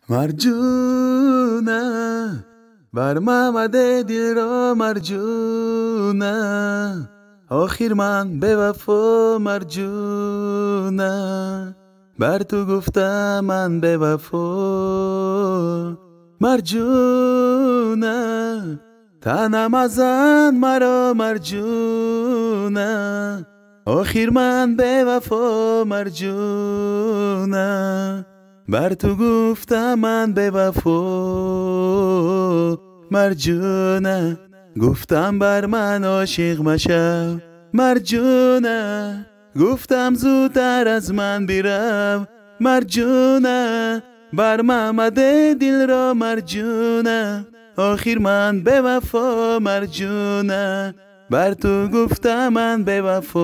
مرجونه بر محمد دل را مرجونه آخر من به وفا مرجونه بر تو گفتم من به وفا مرجونه تنم ازن مرا مرجونه آخر من به وفا مرجونه بر تو گفتم من به وفا مرجونه گفتم بر من عاشق مشو مرجونه گفتم زودتر از من بیرو مرجونه بر محمد دل را مرجونه آخر من به وفا مرجونه بر تو گفتم من به وفا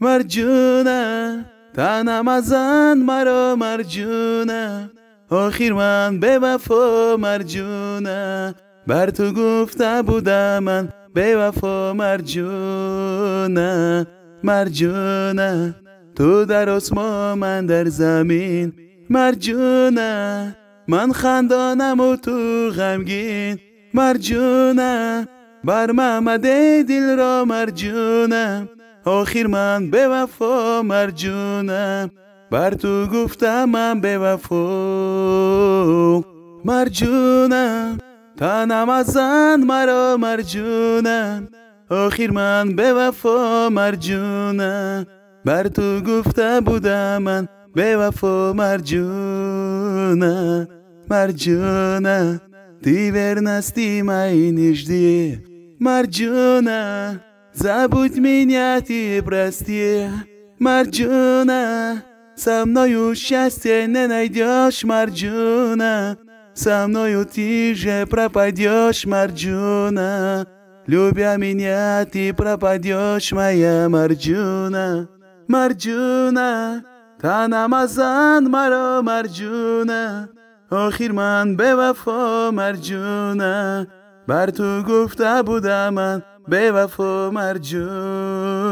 مرجونه تنم ازن مرا مرجونه آخر من به وفا مرجونه بر تو گفته بودم من به وفا مرجونه مرجونه تو در آسمان من در زمین مرجونه من خندانم و تو غمگین مرجونه بر محمد دل را مرجونه آخر من به وفا مرجونه بر تو گفتم من به وفا مرجونه تنم ازن مرا مرجونه آخر من به وفا مرجونه بر تو گفته بودم من به وفا مرجونه مرجونه دی верности моей нежде مرجونه забудь меня ты прости مرجونه со мною счастья не найдешь مرجونه со мною ты же пропадешь مرجونه любя меня ты пропадешь моя مرجونه مرجونه تنم ازن مرا مرجونه آخر من به وفا مرجونه بر تو گفته بودم من به وفا مرجونه